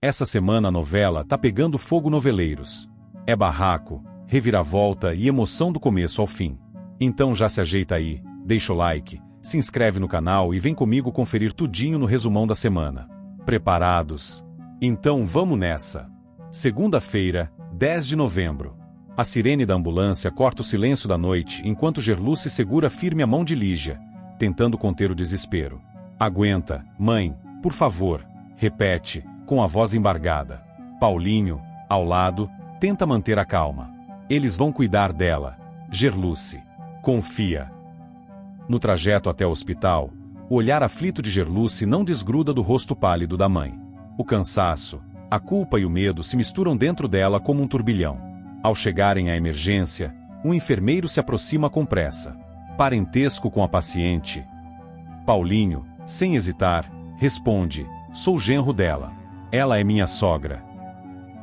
Essa semana a novela tá pegando fogo noveleiros. É barraco, reviravolta e emoção do começo ao fim. Então já se ajeita aí, deixa o like, se inscreve no canal e vem comigo conferir tudinho no resumão da semana. Preparados? Então vamos nessa! Segunda-feira, 10 de novembro. A sirene da ambulância corta o silêncio da noite enquanto Gerluce segura firme a mão de Lígia, tentando conter o desespero. Aguenta, mãe, por favor, repete, com a voz embargada. Paulinho, ao lado, tenta manter a calma. Eles vão cuidar dela. Gerluce. Confia. No trajeto até o hospital, o olhar aflito de Gerluce não desgruda do rosto pálido da mãe. O cansaço, a culpa e o medo se misturam dentro dela como um turbilhão. Ao chegarem à emergência, um enfermeiro se aproxima com pressa. Parentesco com a paciente. Paulinho, sem hesitar, responde: sou genro dela. Ela é minha sogra.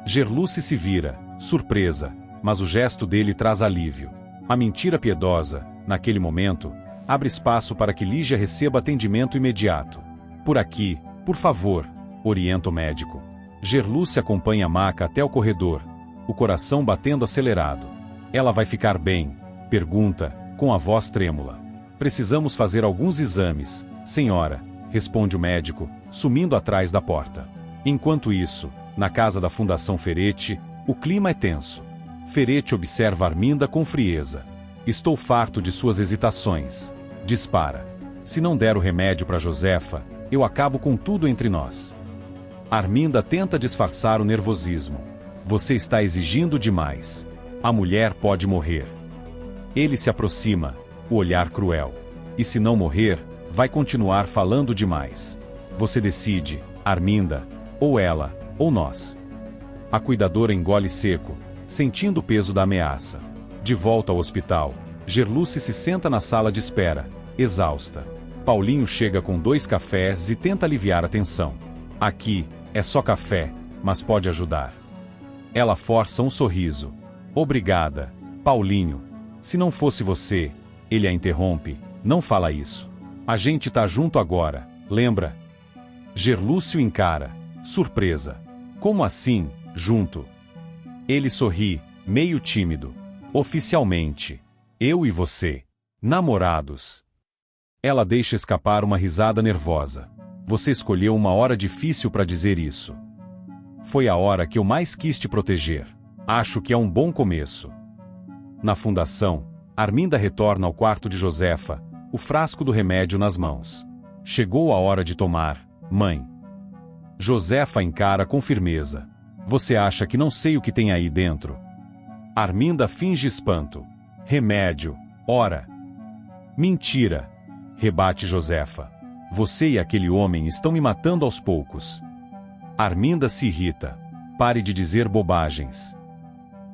Gerluce se vira, surpresa, mas o gesto dele traz alívio. A mentira piedosa, naquele momento, abre espaço para que Lígia receba atendimento imediato. Por aqui, por favor, orienta o médico. Gerluce acompanha a maca até o corredor, o coração batendo acelerado. Ela vai ficar bem? Pergunta, com a voz trêmula. Precisamos fazer alguns exames, senhora, responde o médico, sumindo atrás da porta. Enquanto isso, na casa da Fundação Ferretti, o clima é tenso. Ferretti observa Arminda com frieza. Estou farto de suas hesitações. Dispara. Se não der o remédio para Josefa, eu acabo com tudo entre nós. Arminda tenta disfarçar o nervosismo. Você está exigindo demais. A mulher pode morrer. Ele se aproxima, o olhar cruel. E se não morrer, vai continuar falando demais. Você decide, Arminda, ou ela, ou nós. A cuidadora engole seco, sentindo o peso da ameaça. De volta ao hospital, Gerluce se senta na sala de espera, exausta. Paulinho chega com 2 cafés e tenta aliviar a tensão. Aqui, é só café, mas pode ajudar. Ela força um sorriso. Obrigada, Paulinho. Se não fosse você, ele a interrompe. Não fala isso. A gente tá junto agora, lembra? Gerluce o encara, surpresa. Como assim, junto? Ele sorri, meio tímido. Oficialmente. Eu e você. Namorados. Ela deixa escapar uma risada nervosa. Você escolheu uma hora difícil para dizer isso. Foi a hora que eu mais quis te proteger. Acho que é um bom começo. Na fundação, Arminda retorna ao quarto de Josefa, o frasco do remédio nas mãos. Chegou a hora de tomar, mãe. Josefa encara com firmeza. Você acha que não sei o que tem aí dentro? Arminda finge espanto. Remédio, ora. Mentira, rebate Josefa. Você e aquele homem estão me matando aos poucos. Arminda se irrita. Pare de dizer bobagens.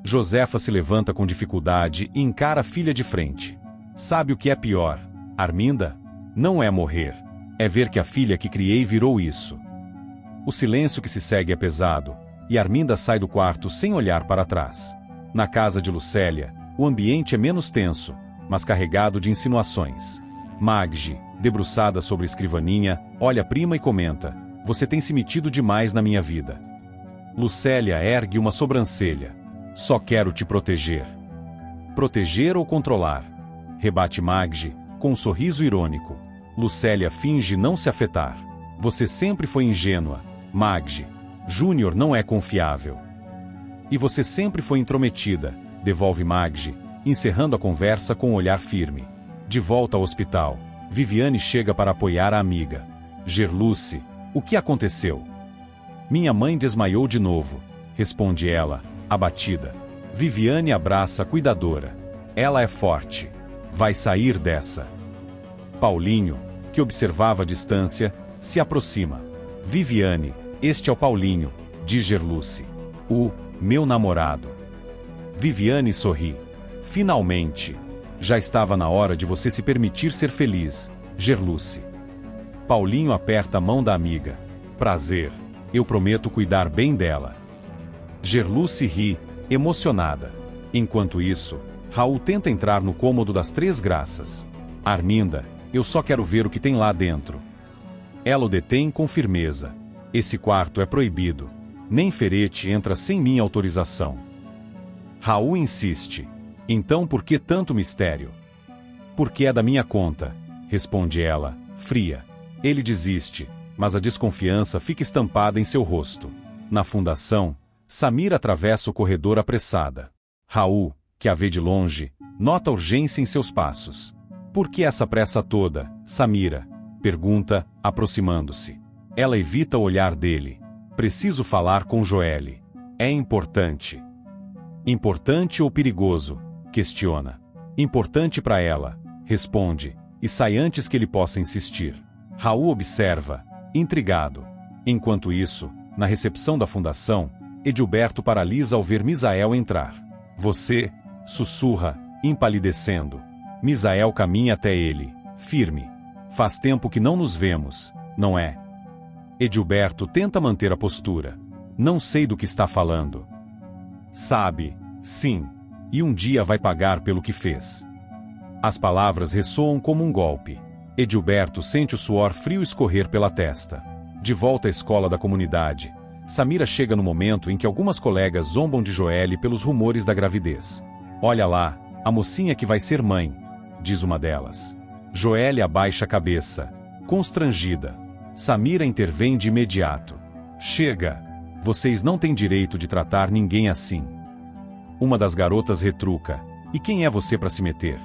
Josefa se levanta com dificuldade e encara a filha de frente. Sabe o que é pior, Arminda? Não é morrer. É ver que a filha que criei virou isso. O silêncio que se segue é pesado, e Arminda sai do quarto sem olhar para trás. Na casa de Lucélia, o ambiente é menos tenso, mas carregado de insinuações. Maggi, debruçada sobre a escrivaninha, olha a prima e comenta: você tem se metido demais na minha vida. Lucélia ergue uma sobrancelha. Só quero te proteger. Proteger ou controlar? Rebate Maggi, com um sorriso irônico. Lucélia finge não se afetar. Você sempre foi ingênua, Maggi. Júnior não é confiável. E você sempre foi intrometida, devolve Maggi, encerrando a conversa com um olhar firme. De volta ao hospital, Viviane chega para apoiar a amiga. Gerluce, o que aconteceu? Minha mãe desmaiou de novo, responde ela, abatida. Viviane abraça a cuidadora. Ela é forte. Vai sair dessa. Paulinho, que observava a distância, se aproxima. Viviane, este é o Paulinho, diz Gerluce. O meu namorado. Viviane sorri. Finalmente. Já estava na hora de você se permitir ser feliz, Gerluce. Paulinho aperta a mão da amiga. Prazer. Eu prometo cuidar bem dela. Gerluce ri, emocionada. Enquanto isso, Raul tenta entrar no cômodo das 3 Graças. Arminda, eu só quero ver o que tem lá dentro. Ela o detém com firmeza. Esse quarto é proibido. Nem Ferete entra sem minha autorização. Raul insiste. Então por que tanto mistério? Porque é da minha conta, responde ela, fria. Ele desiste, mas a desconfiança fica estampada em seu rosto. Na fundação, Samira atravessa o corredor apressada. Raul, que a vê de longe, nota urgência em seus passos. Por que essa pressa toda, Samira? Pergunta, aproximando-se. Ela evita o olhar dele. Preciso falar com Joelle. É importante. Importante ou perigoso? Questiona. Importante para ela, responde, e sai antes que ele possa insistir. Raul observa, intrigado. Enquanto isso, na recepção da fundação, Edilberto paralisa ao ver Misael entrar. Você, sussurra, empalidecendo. Misael caminha até ele, firme. Faz tempo que não nos vemos, não é? Edilberto tenta manter a postura. Não sei do que está falando. Sabe, sim. E um dia vai pagar pelo que fez. As palavras ressoam como um golpe. Edilberto sente o suor frio escorrer pela testa. De volta à escola da comunidade, Samira chega no momento em que algumas colegas zombam de Joelle pelos rumores da gravidez. Olha lá, a mocinha que vai ser mãe, diz uma delas. Joelle abaixa a cabeça, constrangida. Samira intervém de imediato. Chega! Vocês não têm direito de tratar ninguém assim. Uma das garotas retruca. E quem é você para se meter?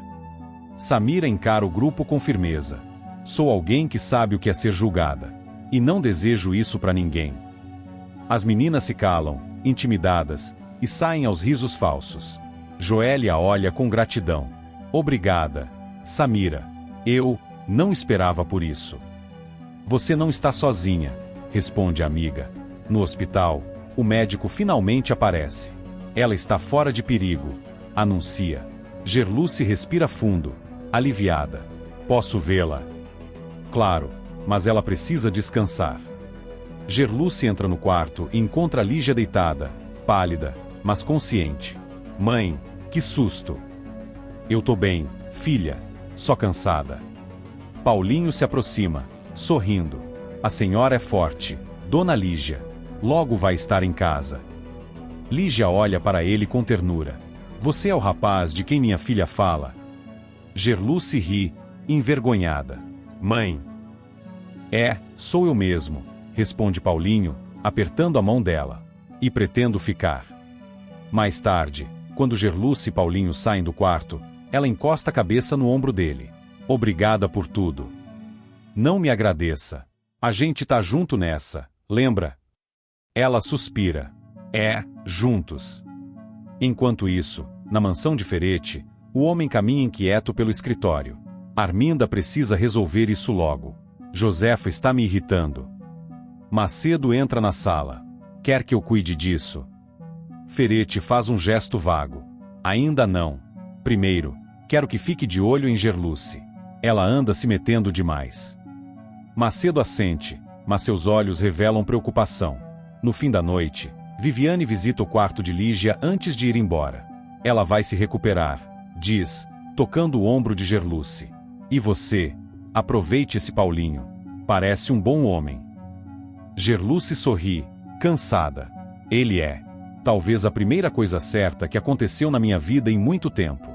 Samira encara o grupo com firmeza. Sou alguém que sabe o que é ser julgada. E não desejo isso para ninguém. As meninas se calam, intimidadas, e saem aos risos falsos. Joelle a olha com gratidão. Obrigada, Samira. Eu não esperava por isso. Você não está sozinha, responde a amiga. No hospital, o médico finalmente aparece. Ela está fora de perigo, anuncia. Gerluce respira fundo, aliviada. Posso vê-la? Claro, mas ela precisa descansar. Gerluce entra no quarto e encontra Lígia deitada, pálida, mas consciente. Mãe, que susto! Eu tô bem, filha, só cansada. Paulinho se aproxima, sorrindo. A senhora é forte, Dona Lígia. Logo vai estar em casa. Lígia olha para ele com ternura. Você é o rapaz de quem minha filha fala? Gerluce ri, envergonhada. Mãe. Sou eu mesmo, responde Paulinho, apertando a mão dela. E pretendo ficar. Mais tarde, quando Gerluce e Paulinho saem do quarto, ela encosta a cabeça no ombro dele. Obrigada por tudo. Não me agradeça. A gente tá junto nessa, lembra? Ela suspira. Juntos. Enquanto isso, na mansão de Ferete, o homem caminha inquieto pelo escritório. Arminda precisa resolver isso logo. Josefa está me irritando. Macedo entra na sala. Quer que eu cuide disso? Ferete faz um gesto vago. Ainda não. Primeiro, quero que fique de olho em Gerluce. Ela anda se metendo demais. Macedo assente, mas seus olhos revelam preocupação. No fim da noite, Viviane visita o quarto de Lígia antes de ir embora. Ela vai se recuperar, diz, tocando o ombro de Gerluce. E você? Aproveite esse Paulinho. Parece um bom homem. Gerluce sorri, cansada. Ele é, talvez a primeira coisa certa que aconteceu na minha vida em muito tempo.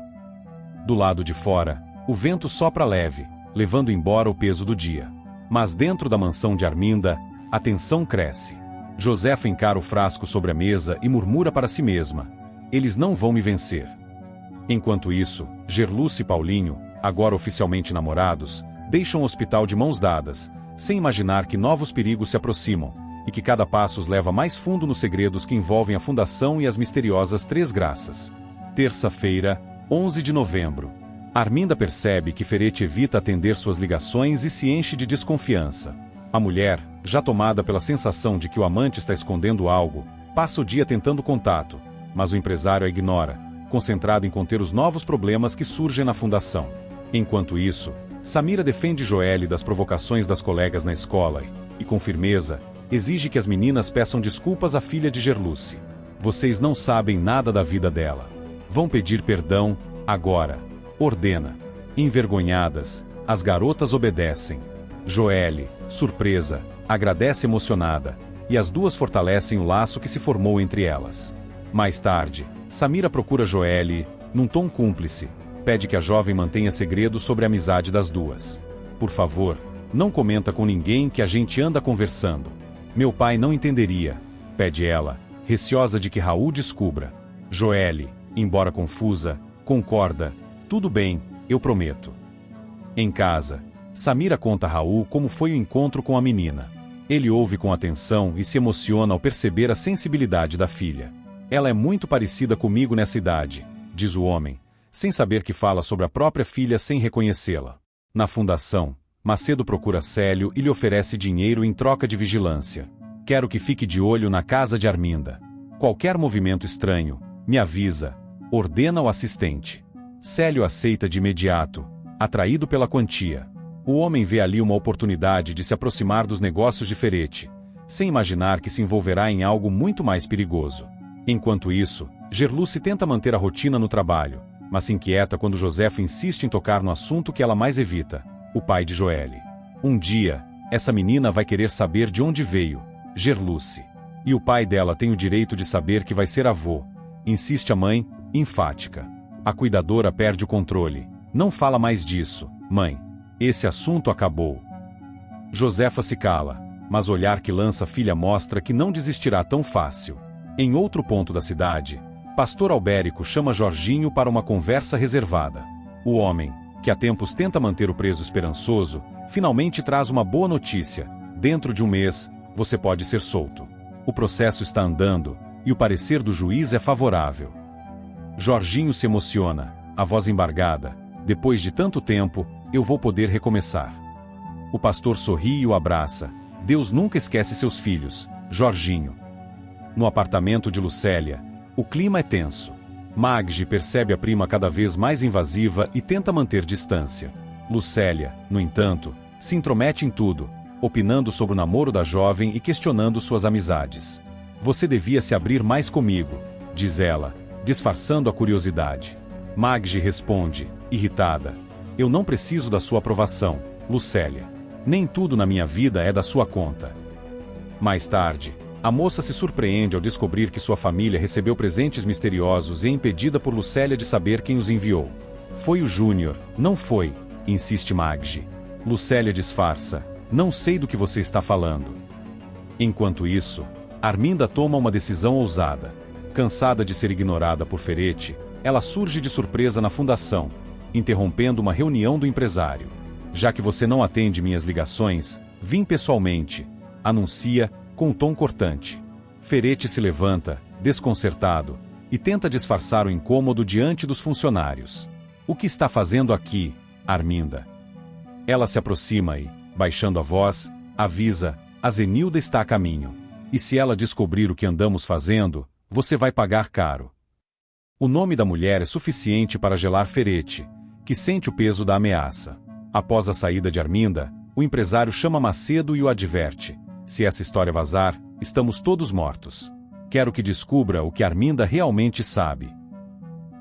Do lado de fora, o vento sopra leve, levando embora o peso do dia. Mas dentro da mansão de Arminda, a tensão cresce. Josefa encara o frasco sobre a mesa e murmura para si mesma. Eles não vão me vencer. Enquanto isso, Gerluce e Paulinho, agora oficialmente namorados, deixam o hospital de mãos dadas, sem imaginar que novos perigos se aproximam, e que cada passo os leva mais fundo nos segredos que envolvem a Fundação e as misteriosas Três Graças. Terça-feira, 11 de novembro. Arminda percebe que Ferete evita atender suas ligações e se enche de desconfiança. A mulher, já tomada pela sensação de que o amante está escondendo algo, passa o dia tentando contato, mas o empresário a ignora, concentrado em conter os novos problemas que surgem na fundação. Enquanto isso, Samira defende Joelle das provocações das colegas na escola e, com firmeza, exige que as meninas peçam desculpas à filha de Gerluce. Vocês não sabem nada da vida dela. Vão pedir perdão, agora. Ordena. Envergonhadas, as garotas obedecem. Joelle, surpresa, agradece emocionada, e as duas fortalecem o laço que se formou entre elas. Mais tarde, Samira procura Joelle e, num tom cúmplice, pede que a jovem mantenha segredo sobre a amizade das duas. Por favor, não comenta com ninguém que a gente anda conversando. Meu pai não entenderia, pede ela, receosa de que Raul descubra. Joelle, embora confusa, concorda. Tudo bem, eu prometo. Em casa, Samira conta a Raul como foi o encontro com a menina. Ele ouve com atenção e se emociona ao perceber a sensibilidade da filha. Ela é muito parecida comigo nessa idade, diz o homem, sem saber que fala sobre a própria filha sem reconhecê-la. Na fundação, Macedo procura Célio e lhe oferece dinheiro em troca de vigilância. Quero que fique de olho na casa de Arminda. Qualquer movimento estranho, me avisa, ordena o assistente. Célio aceita de imediato, atraído pela quantia. O homem vê ali uma oportunidade de se aproximar dos negócios de Ferretti, sem imaginar que se envolverá em algo muito mais perigoso. Enquanto isso, Gerluce tenta manter a rotina no trabalho, mas se inquieta quando Josefo insiste em tocar no assunto que ela mais evita, o pai de Joelle. Um dia, essa menina vai querer saber de onde veio, Gerluce. E o pai dela tem o direito de saber que vai ser avô, insiste a mãe, enfática. A cuidadora perde o controle. Não fala mais disso, mãe. Esse assunto acabou. Josefa se cala, mas o olhar que lança a filha mostra que não desistirá tão fácil. Em outro ponto da cidade, Pastor Albérico chama Jorginho para uma conversa reservada. O homem, que há tempos tenta manter o preso esperançoso, finalmente traz uma boa notícia. Dentro de um mês, você pode ser solto. O processo está andando, e o parecer do juiz é favorável. Jorginho se emociona, a voz embargada. Depois de tanto tempo, eu vou poder recomeçar. O pastor sorri e o abraça. Deus nunca esquece seus filhos, Jorginho. No apartamento de Lucélia, o clima é tenso. Maggi percebe a prima cada vez mais invasiva e tenta manter distância. Lucélia, no entanto, se intromete em tudo, opinando sobre o namoro da jovem e questionando suas amizades. Você devia se abrir mais comigo, diz ela, disfarçando a curiosidade. Maggi responde, irritada. Eu não preciso da sua aprovação, Lucélia. Nem tudo na minha vida é da sua conta. Mais tarde, a moça se surpreende ao descobrir que sua família recebeu presentes misteriosos e é impedida por Lucélia de saber quem os enviou. Foi o Júnior, não foi, insiste Maggi. Lucélia disfarça. Não sei do que você está falando. Enquanto isso, Arminda toma uma decisão ousada. Cansada de ser ignorada por Ferretti, ela surge de surpresa na fundação, interrompendo uma reunião do empresário. Já que você não atende minhas ligações, vim pessoalmente, anuncia, com um tom cortante. Ferretti se levanta, desconcertado, e tenta disfarçar o incômodo diante dos funcionários. O que está fazendo aqui, Arminda? Ela se aproxima e, baixando a voz, avisa, a Zenilda está a caminho. E se ela descobrir o que andamos fazendo, você vai pagar caro. O nome da mulher é suficiente para gelar Ferretti, que sente o peso da ameaça. Após a saída de Arminda, o empresário chama Macedo e o adverte. Se essa história vazar, estamos todos mortos. Quero que descubra o que Arminda realmente sabe.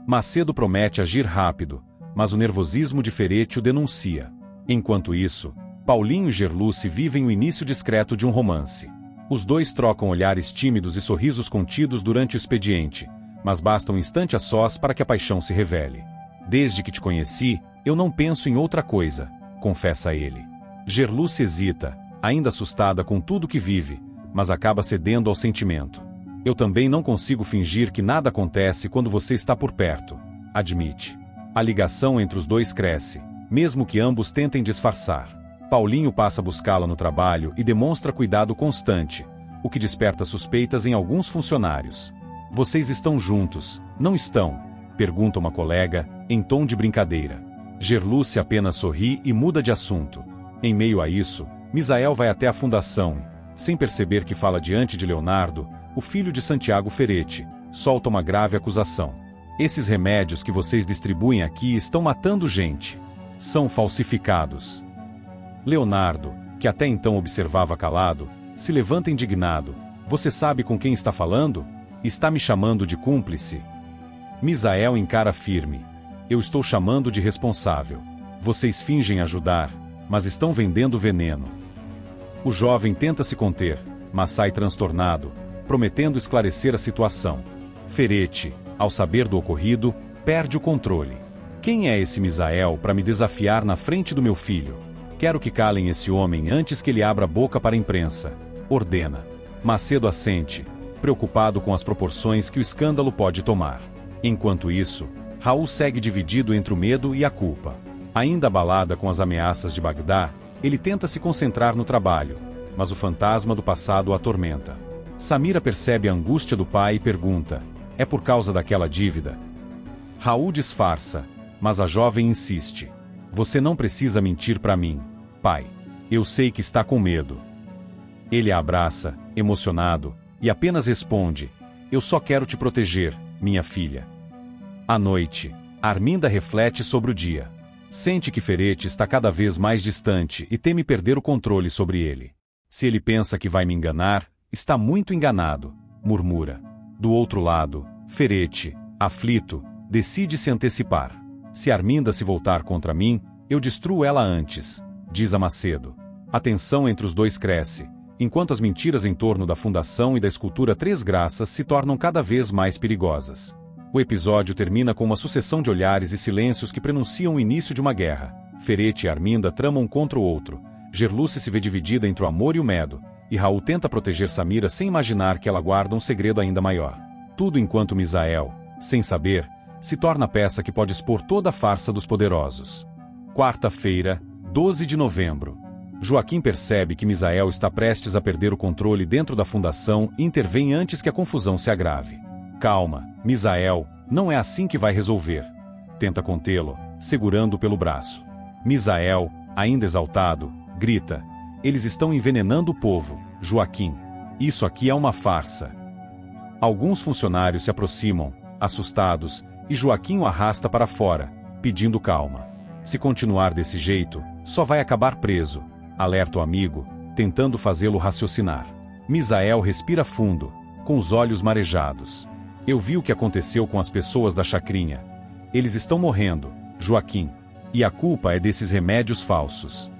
Macedo promete agir rápido, mas o nervosismo de Ferretti o denuncia. Enquanto isso, Paulinho e Gerluce vivem o início discreto de um romance. Os dois trocam olhares tímidos e sorrisos contidos durante o expediente, mas basta um instante a sós para que a paixão se revele. Desde que te conheci, eu não penso em outra coisa, confessa ele. Gerluce hesita, ainda assustada com tudo que vive, mas acaba cedendo ao sentimento. Eu também não consigo fingir que nada acontece quando você está por perto, admite. A ligação entre os dois cresce, mesmo que ambos tentem disfarçar. Paulinho passa a buscá-la no trabalho e demonstra cuidado constante, o que desperta suspeitas em alguns funcionários. Vocês estão juntos, não estão? Pergunta uma colega, em tom de brincadeira. Gerluce apenas sorri e muda de assunto. Em meio a isso, Misael vai até a fundação e, sem perceber que fala diante de Leonardo, o filho de Santiago Ferretti, solta uma grave acusação. Esses remédios que vocês distribuem aqui estão matando gente. São falsificados. Leonardo, que até então observava calado, se levanta indignado. Você sabe com quem está falando? Está me chamando de cúmplice? Misael encara firme. Eu estou chamando de responsável. Vocês fingem ajudar, mas estão vendendo veneno. O jovem tenta se conter, mas sai transtornado, prometendo esclarecer a situação. Ferete, ao saber do ocorrido, perde o controle. Quem é esse Misael para me desafiar na frente do meu filho? Quero que calem esse homem antes que ele abra a boca para a imprensa, ordena. Macedo assente, preocupado com as proporções que o escândalo pode tomar. Enquanto isso, Raul segue dividido entre o medo e a culpa. Ainda abalada com as ameaças de Bagdá, ele tenta se concentrar no trabalho, mas o fantasma do passado o atormenta. Samira percebe a angústia do pai e pergunta: é por causa daquela dívida? Raul disfarça, mas a jovem insiste. Você não precisa mentir para mim, pai. Eu sei que está com medo. Ele a abraça, emocionado, e apenas responde: eu só quero te proteger, minha filha. À noite, Arminda reflete sobre o dia. Sente que Ferete está cada vez mais distante e teme perder o controle sobre ele. Se ele pensa que vai me enganar, está muito enganado, murmura. Do outro lado, Ferete, aflito, decide se antecipar. Se Arminda se voltar contra mim, eu destruo ela antes, diz a Macedo. A tensão entre os dois cresce, enquanto as mentiras em torno da fundação e da escultura Três Graças se tornam cada vez mais perigosas. O episódio termina com uma sucessão de olhares e silêncios que prenunciam o início de uma guerra. Ferete e Arminda tramam um contra o outro. Gerluce se vê dividida entre o amor e o medo, e Raul tenta proteger Samira sem imaginar que ela guarda um segredo ainda maior. Tudo enquanto Misael, sem saber, se torna a peça que pode expor toda a farsa dos poderosos. Quarta-feira, 12 de novembro. Joaquim percebe que Misael está prestes a perder o controle dentro da fundação e intervém antes que a confusão se agrave. Calma, Misael, não é assim que vai resolver. Tenta contê-lo, segurando-o pelo braço. Misael, ainda exaltado, grita: eles estão envenenando o povo, Joaquim. Isso aqui é uma farsa. Alguns funcionários se aproximam, assustados, e Joaquim o arrasta para fora, pedindo calma. Se continuar desse jeito, só vai acabar preso, alerta o amigo, tentando fazê-lo raciocinar. Misael respira fundo, com os olhos marejados. Eu vi o que aconteceu com as pessoas da chacrinha. Eles estão morrendo, Joaquim, e a culpa é desses remédios falsos.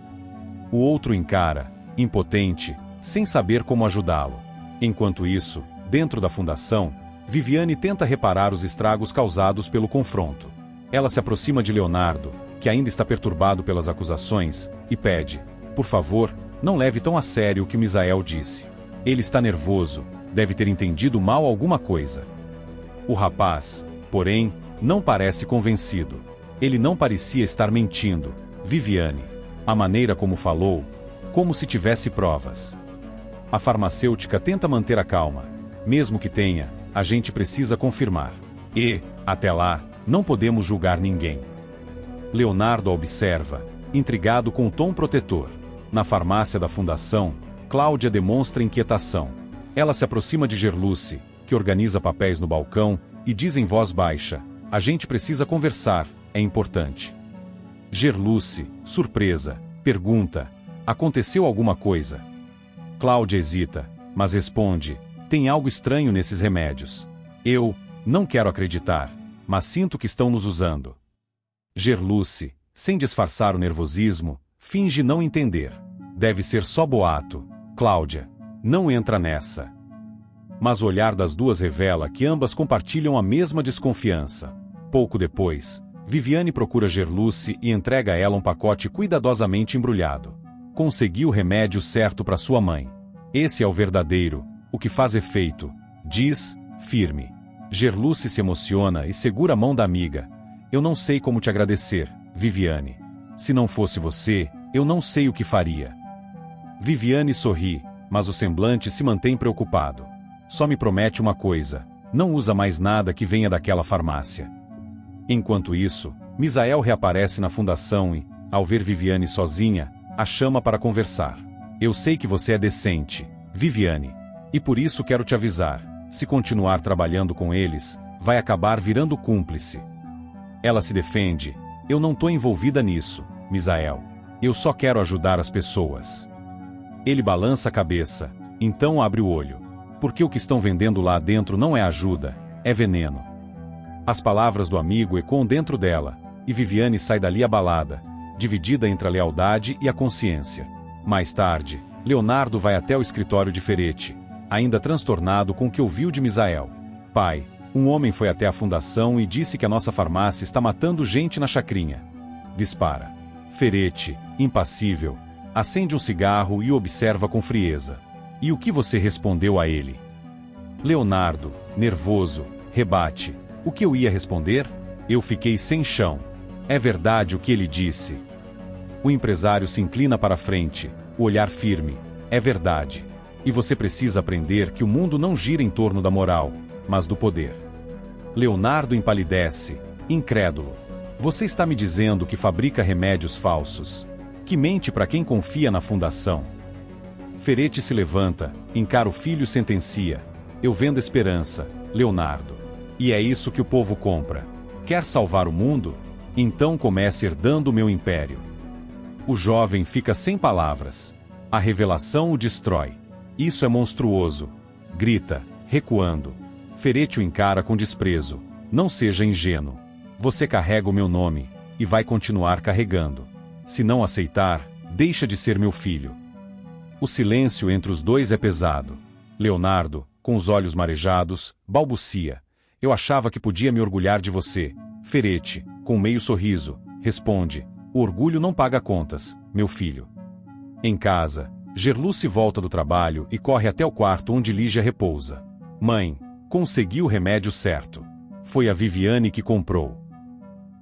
O outro encara, impotente, sem saber como ajudá-lo. Enquanto isso, dentro da fundação, Viviane tenta reparar os estragos causados pelo confronto. Ela se aproxima de Leonardo, que ainda está perturbado pelas acusações, e pede: por favor, não leve tão a sério o que Misael disse. Ele está nervoso, deve ter entendido mal alguma coisa. O rapaz, porém, não parece convencido. Ele não parecia estar mentindo, Viviane. A maneira como falou, como se tivesse provas. A farmacêutica tenta manter a calma. Mesmo que tenha, a gente precisa confirmar. E, até lá, não podemos julgar ninguém. Leonardo a observa, intrigado com o tom protetor. Na farmácia da fundação, Cláudia demonstra inquietação. Ela se aproxima de Gerluce, que organiza papéis no balcão, e diz em voz baixa: a gente precisa conversar, é importante. Gerluce, surpresa, pergunta: aconteceu alguma coisa? Cláudia hesita, mas responde: tem algo estranho nesses remédios. Eu não quero acreditar, mas sinto que estão nos usando. Gerluce, sem disfarçar o nervosismo, finge não entender. Deve ser só boato. Cláudia, não entra nessa. Mas o olhar das duas revela que ambas compartilham a mesma desconfiança. Pouco depois, Viviane procura Gerluce e entrega a ela um pacote cuidadosamente embrulhado. Consegui o remédio certo para sua mãe. Esse é o verdadeiro, o que faz efeito, diz, firme. Gerluce se emociona e segura a mão da amiga. Eu não sei como te agradecer, Viviane. Se não fosse você, eu não sei o que faria. Viviane sorri, mas o semblante se mantém preocupado. Só me promete uma coisa: não usa mais nada que venha daquela farmácia. Enquanto isso, Misael reaparece na fundação e, ao ver Viviane sozinha, a chama para conversar. Eu sei que você é decente, Viviane. E por isso quero te avisar: se continuar trabalhando com eles, vai acabar virando cúmplice. Ela se defende: eu não tô envolvida nisso, Misael. Eu só quero ajudar as pessoas. Ele balança a cabeça, então abre o olho. Porque o que estão vendendo lá dentro não é ajuda, é veneno. As palavras do amigo ecoam dentro dela, e Viviane sai dali abalada, dividida entre a lealdade e a consciência. Mais tarde, Leonardo vai até o escritório de Ferete, ainda transtornado com o que ouviu de Misael. Pai, um homem foi até a fundação e disse que a nossa farmácia está matando gente na chacrinha. Dispara. Ferete, impassível, acende um cigarro e o observa com frieza. E o que você respondeu a ele? Leonardo, nervoso, rebate. O que eu ia responder? Eu fiquei sem chão. É verdade o que ele disse. O empresário se inclina para a frente, o olhar firme. É verdade. E você precisa aprender que o mundo não gira em torno da moral, mas do poder. Leonardo empalidece, incrédulo. Você está me dizendo que fabrica remédios falsos, que mente para quem confia na fundação. Ferete se levanta, encara o filho e sentencia. Eu vendo esperança, Leonardo. E é isso que o povo compra. Quer salvar o mundo? Então comece herdando o meu império. O jovem fica sem palavras. A revelação o destrói. Isso é monstruoso. Grita, recuando. Ferete o encara com desprezo. Não seja ingênuo. Você carrega o meu nome, e vai continuar carregando. Se não aceitar, deixa de ser meu filho. O silêncio entre os dois é pesado. Leonardo, com os olhos marejados, balbucia. Eu achava que podia me orgulhar de você. Ferete, com meio sorriso, responde. O orgulho não paga contas, meu filho. Em casa, Gerluce volta do trabalho e corre até o quarto onde Lígia repousa. Mãe, consegui o remédio certo. Foi a Viviane que comprou.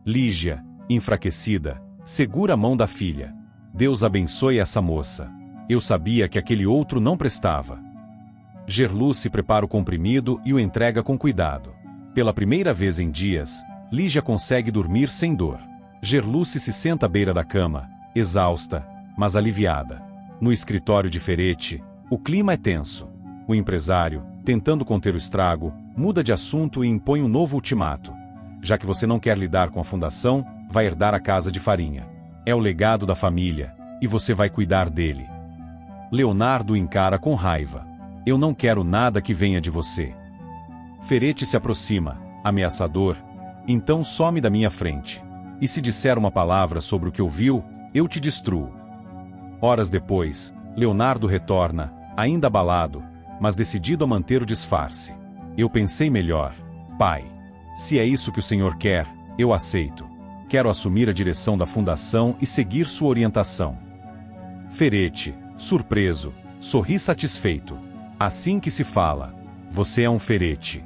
Lígia, enfraquecida, segura a mão da filha. Deus abençoe essa moça. Eu sabia que aquele outro não prestava. Gerluce prepara o comprimido e o entrega com cuidado. Pela primeira vez em dias, Lígia consegue dormir sem dor. Gerluce se senta à beira da cama, exausta, mas aliviada. No escritório de Ferete, o clima é tenso. O empresário, tentando conter o estrago, muda de assunto e impõe um novo ultimato. Já que você não quer lidar com a fundação, vai herdar a casa de farinha. É o legado da família, e você vai cuidar dele. Leonardo encara com raiva. Eu não quero nada que venha de você. Ferete se aproxima, ameaçador. Então some da minha frente. E se disser uma palavra sobre o que ouviu, eu te destruo. Horas depois, Leonardo retorna, ainda abalado, mas decidido a manter o disfarce. Eu pensei melhor. Pai, se é isso que o senhor quer, eu aceito. Quero assumir a direção da fundação e seguir sua orientação. Ferete, surpreso, sorri satisfeito. Assim que se fala. Você é um Ferete.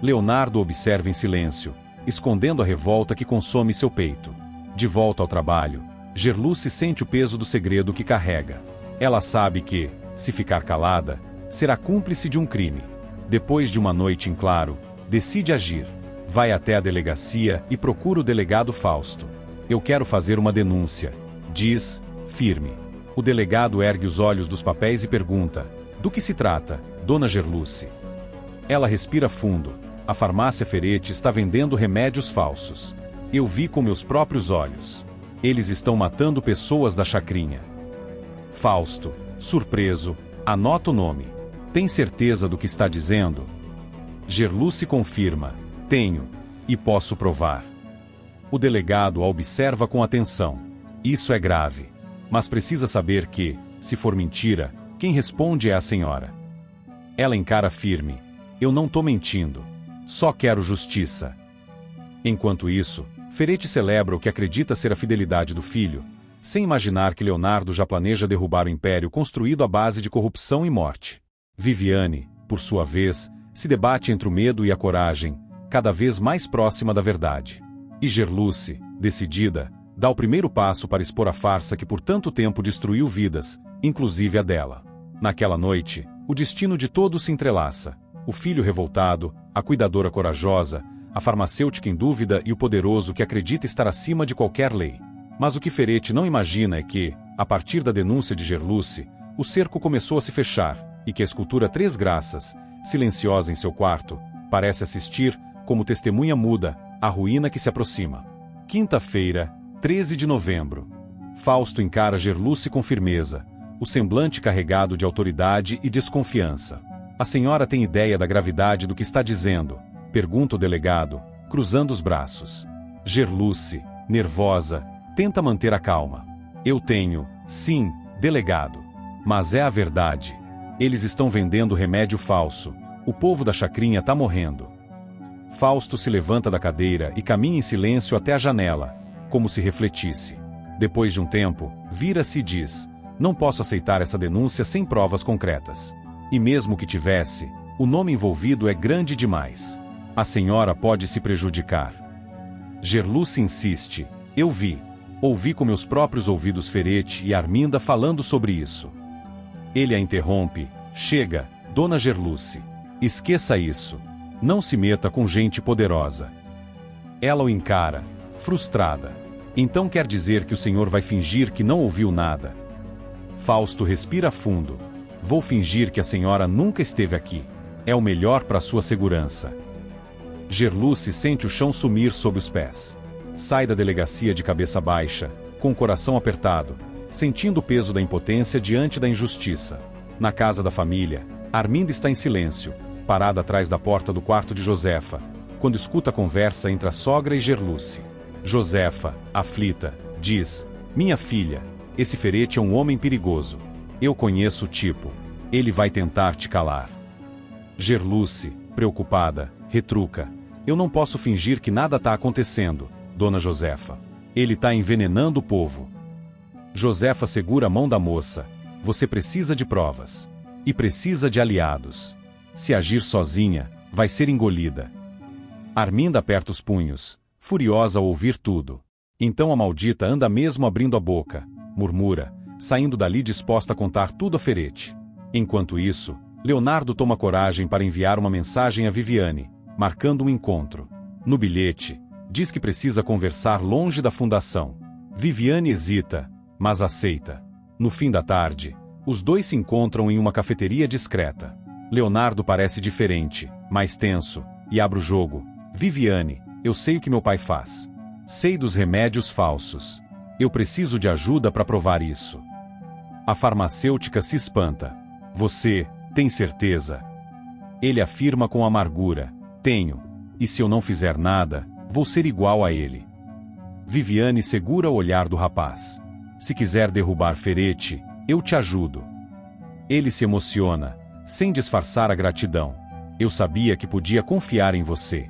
Leonardo observa em silêncio, escondendo a revolta que consome seu peito. De volta ao trabalho, Gerluce sente o peso do segredo que carrega. Ela sabe que, se ficar calada, será cúmplice de um crime. Depois de uma noite em claro, decide agir. Vai até a delegacia e procura o delegado Fausto. Eu quero fazer uma denúncia, diz, firme. O delegado ergue os olhos dos papéis e pergunta: do que se trata, dona Gerluce? Ela respira fundo. A farmácia Ferete está vendendo remédios falsos. Eu vi com meus próprios olhos. Eles estão matando pessoas da chacrinha. Fausto, surpreso, anota o nome. Tem certeza do que está dizendo? Gerluce confirma. Tenho. E posso provar. O delegado a observa com atenção. Isso é grave. Mas precisa saber que, se for mentira, quem responde é a senhora. Ela encara firme. Eu não tô mentindo. Só quero justiça. Enquanto isso, Ferete celebra o que acredita ser a fidelidade do filho, sem imaginar que Leonardo já planeja derrubar o império construído à base de corrupção e morte. Viviane, por sua vez, se debate entre o medo e a coragem, cada vez mais próxima da verdade. E Gerluce, decidida, dá o primeiro passo para expor a farsa que por tanto tempo destruiu vidas, inclusive a dela. Naquela noite, o destino de todos se entrelaça. O filho revoltado, a cuidadora corajosa, a farmacêutica em dúvida e o poderoso que acredita estar acima de qualquer lei. Mas o que Ferete não imagina é que, a partir da denúncia de Gerluce, o cerco começou a se fechar, e que a escultura Três Graças, silenciosa em seu quarto, parece assistir, como testemunha muda, à ruína que se aproxima. Quinta-feira, 13 de novembro. Fausto encara Gerluce com firmeza, o semblante carregado de autoridade e desconfiança. A senhora tem ideia da gravidade do que está dizendo? Pergunta o delegado, cruzando os braços. Gerluce, nervosa, tenta manter a calma. Eu tenho, sim, delegado. Mas é a verdade. Eles estão vendendo remédio falso. O povo da chacrinha tá morrendo. Fausto se levanta da cadeira e caminha em silêncio até a janela, como se refletisse. Depois de um tempo, vira-se e diz: não posso aceitar essa denúncia sem provas concretas. E mesmo que tivesse, o nome envolvido é grande demais. A senhora pode se prejudicar. Gerluce insiste: eu ouvi com meus próprios ouvidos Ferete e Arminda falando sobre isso. Ele a interrompe: chega, dona Gerluce. Esqueça isso. Não se meta com gente poderosa. Ela o encara, frustrada. Então quer dizer que o senhor vai fingir que não ouviu nada? Fausto respira fundo. Vou fingir que a senhora nunca esteve aqui. É o melhor para sua segurança. Gerluce sente o chão sumir sob os pés. Sai da delegacia de cabeça baixa, com o coração apertado, sentindo o peso da impotência diante da injustiça. Na casa da família, Arminda está em silêncio, parada atrás da porta do quarto de Josefa, quando escuta a conversa entre a sogra e Gerluce. Josefa, aflita, diz: minha filha, esse Ferete é um homem perigoso. Eu conheço o tipo. Ele vai tentar te calar. Gerluce, preocupada, retruca: eu não posso fingir que nada está acontecendo, dona Josefa. Ele está envenenando o povo. Josefa segura a mão da moça. Você precisa de provas. E precisa de aliados. Se agir sozinha, vai ser engolida. Arminda aperta os punhos, furiosa ao ouvir tudo. Então a maldita anda mesmo abrindo a boca, murmura, saindo dali disposta a contar tudo a Ferete. Enquanto isso, Leonardo toma coragem para enviar uma mensagem a Viviane, marcando um encontro. No bilhete, diz que precisa conversar longe da fundação. Viviane hesita, mas aceita. No fim da tarde, os dois se encontram em uma cafeteria discreta. Leonardo parece diferente, mais tenso, e abre o jogo. Viviane, eu sei o que meu pai faz. Sei dos remédios falsos. Eu preciso de ajuda para provar isso. A farmacêutica se espanta. Você, tem certeza? Ele afirma com amargura: tenho. E se eu não fizer nada, vou ser igual a ele. Viviane segura o olhar do rapaz. Se quiser derrubar Ferete, eu te ajudo. Ele se emociona, sem disfarçar a gratidão. Eu sabia que podia confiar em você.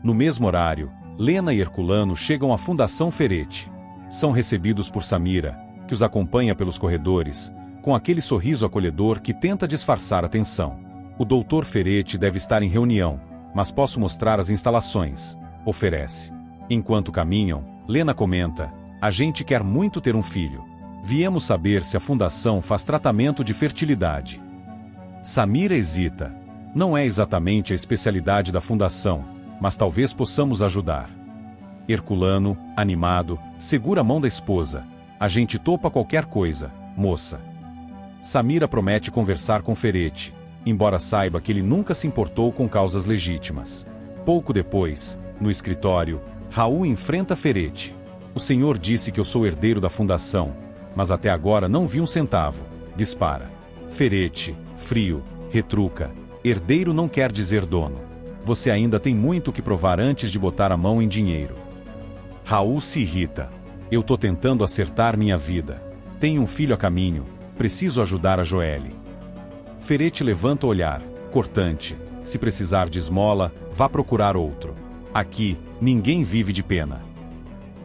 No mesmo horário, Lena e Herculano chegam à Fundação Ferete. São recebidos por Samira, que os acompanha pelos corredores, com aquele sorriso acolhedor que tenta disfarçar a tensão. O doutor Ferete deve estar em reunião, mas posso mostrar as instalações, oferece. Enquanto caminham, Lena comenta: a gente quer muito ter um filho. Viemos saber se a fundação faz tratamento de fertilidade. Samira hesita. Não é exatamente a especialidade da fundação, mas talvez possamos ajudar. Herculano, animado, segura a mão da esposa. A gente topa qualquer coisa, moça. Samira promete conversar com Ferete, embora saiba que ele nunca se importou com causas legítimas. Pouco depois, no escritório, Raul enfrenta Ferete. O senhor disse que eu sou herdeiro da fundação, mas até agora não vi um centavo. Dispara. Ferete, frio, retruca: herdeiro não quer dizer dono. Você ainda tem muito que provar antes de botar a mão em dinheiro. Raul se irrita. Eu tô tentando acertar minha vida. Tenho um filho a caminho. Preciso ajudar a Joelle. Ferete levanta o olhar, cortante. Se precisar de esmola, vá procurar outro. Aqui, ninguém vive de pena.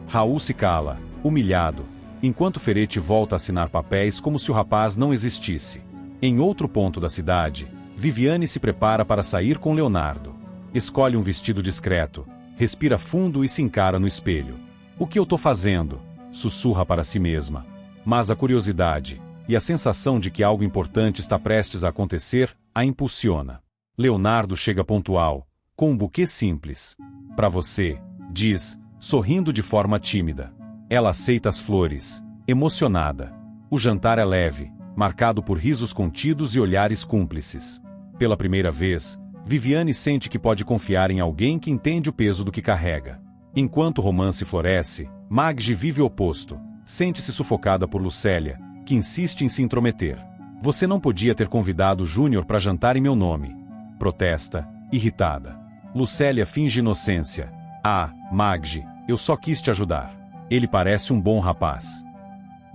Raul se cala, humilhado, enquanto Ferete volta a assinar papéis como se o rapaz não existisse. Em outro ponto da cidade, Viviane se prepara para sair com Leonardo. Escolhe um vestido discreto, respira fundo e se encara no espelho. O que eu tô fazendo? Sussurra para si mesma. Mas a curiosidade e a sensação de que algo importante está prestes a acontecer a impulsiona. Leonardo chega pontual, com um buquê simples. Para você, diz, sorrindo de forma tímida. Ela aceita as flores, emocionada. O jantar é leve, marcado por risos contidos e olhares cúmplices. Pela primeira vez, Viviane sente que pode confiar em alguém que entende o peso do que carrega. Enquanto o romance floresce, Maggi vive o oposto. Sente-se sufocada por Lucélia, que insiste em se intrometer. Você não podia ter convidado Júnior para jantar em meu nome. Protesta, irritada. Lucélia finge inocência. Ah, Maggi, eu só quis te ajudar. Ele parece um bom rapaz.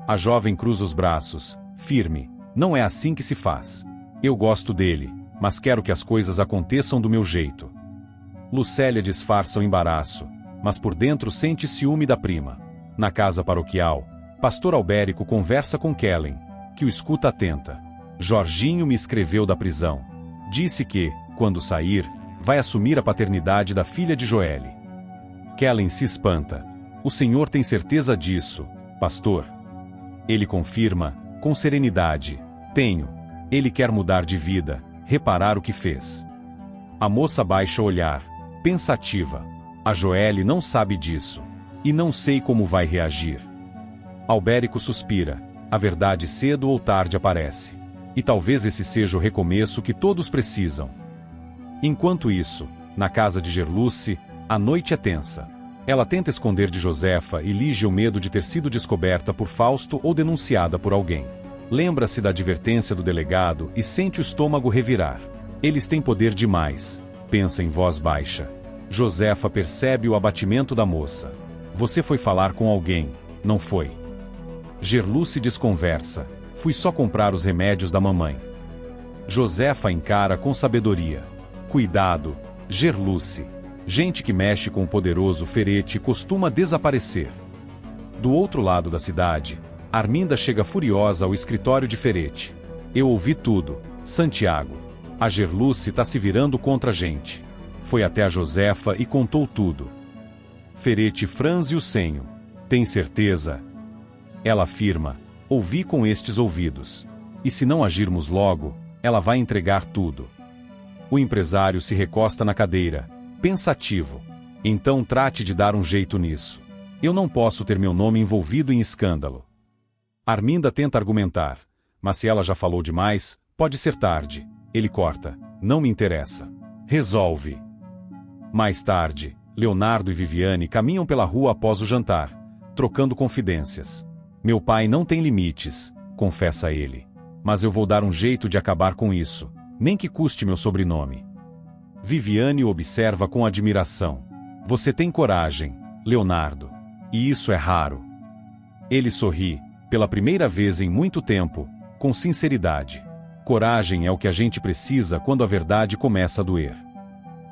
A jovem cruza os braços, firme. Não é assim que se faz. Eu gosto dele, mas quero que as coisas aconteçam do meu jeito. Lucélia disfarça o embaraço, mas por dentro sente ciúme da prima. Na casa paroquial, Pastor Albérico conversa com Kellen, que o escuta atenta. Jorginho me escreveu da prisão. Disse que, quando sair, vai assumir a paternidade da filha de Joelle. Kellen se espanta. O senhor tem certeza disso, pastor? Ele confirma, com serenidade. Tenho. Ele quer mudar de vida, reparar o que fez. A moça baixa o olhar, pensativa. A Joelle não sabe disso. E não sei como vai reagir. Albérico suspira. A verdade cedo ou tarde aparece. E talvez esse seja o recomeço que todos precisam. Enquanto isso, na casa de Gerluce, a noite é tensa. Ela tenta esconder de Josefa e Lígia o medo de ter sido descoberta por Fausto ou denunciada por alguém. Lembra-se da advertência do delegado e sente o estômago revirar. Eles têm poder demais, pensa em voz baixa. Josefa percebe o abatimento da moça. Você foi falar com alguém, não foi? Gerluce desconversa. Fui só comprar os remédios da mamãe. Josefa encara com sabedoria. Cuidado, Gerluce. Gente que mexe com o poderoso Ferete costuma desaparecer. Do outro lado da cidade, Arminda chega furiosa ao escritório de Ferete. Eu ouvi tudo, Santiago. A Gerluce tá se virando contra a gente. Foi até a Josefa e contou tudo. Ferete franze o senho. Tem certeza? Ela afirma. Ouvi com estes ouvidos. E se não agirmos logo, ela vai entregar tudo. O empresário se recosta na cadeira, pensativo. Então trate de dar um jeito nisso. Eu não posso ter meu nome envolvido em escândalo. Arminda tenta argumentar, mas se ela já falou demais, pode ser tarde. Ele corta. Não me interessa. Resolve. Mais tarde, Leonardo e Viviane caminham pela rua após o jantar, trocando confidências. Meu pai não tem limites, confessa ele. Mas eu vou dar um jeito de acabar com isso, nem que custe meu sobrenome. Viviane o observa com admiração. Você tem coragem, Leonardo. E isso é raro. Ele sorri, pela primeira vez em muito tempo, com sinceridade. Coragem é o que a gente precisa quando a verdade começa a doer.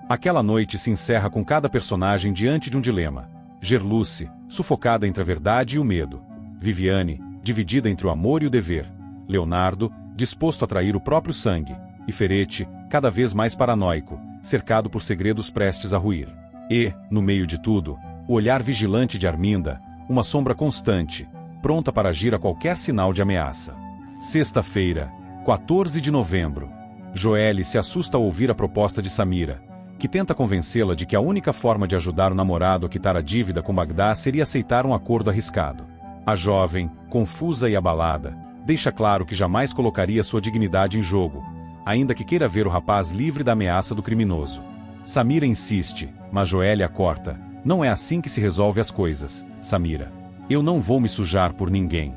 Aquela noite se encerra com cada personagem diante de um dilema. Gerluce, sufocada entre a verdade e o medo. Viviane, dividida entre o amor e o dever. Leonardo, disposto a trair o próprio sangue. E Ferete, cada vez mais paranoico, cercado por segredos prestes a ruir. E, no meio de tudo, o olhar vigilante de Arminda, uma sombra constante, pronta para agir a qualquer sinal de ameaça. Sexta-feira, 14 de novembro. Joelle se assusta ao ouvir a proposta de Samira, que tenta convencê-la de que a única forma de ajudar o namorado a quitar a dívida com Bagdá seria aceitar um acordo arriscado. A jovem, confusa e abalada, deixa claro que jamais colocaria sua dignidade em jogo, ainda que queira ver o rapaz livre da ameaça do criminoso. Samira insiste, mas Joelle a corta. Não é assim que se resolve as coisas, Samira. Eu não vou me sujar por ninguém.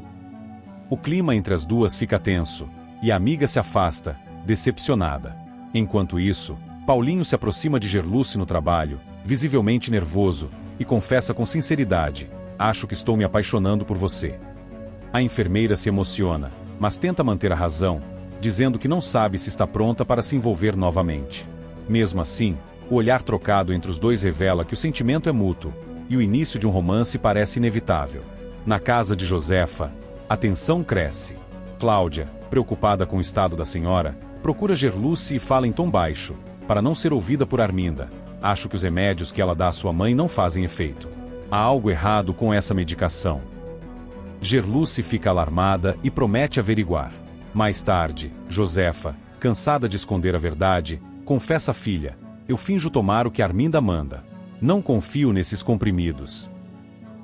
O clima entre as duas fica tenso, e a amiga se afasta, decepcionada. Enquanto isso, Paulinho se aproxima de Gerluce no trabalho, visivelmente nervoso, e confessa com sinceridade: acho que estou me apaixonando por você. A enfermeira se emociona, mas tenta manter a razão, dizendo que não sabe se está pronta para se envolver novamente. Mesmo assim, o olhar trocado entre os dois revela que o sentimento é mútuo, e o início de um romance parece inevitável. Na casa de Josefa, a tensão cresce. Cláudia, preocupada com o estado da senhora, procura Gerluce e fala em tom baixo, para não ser ouvida por Arminda. Acho que os remédios que ela dá à sua mãe não fazem efeito. Há algo errado com essa medicação. Gerluce fica alarmada e promete averiguar. Mais tarde, Josefa, cansada de esconder a verdade, confessa à filha: eu finjo tomar o que Arminda manda. Não confio nesses comprimidos.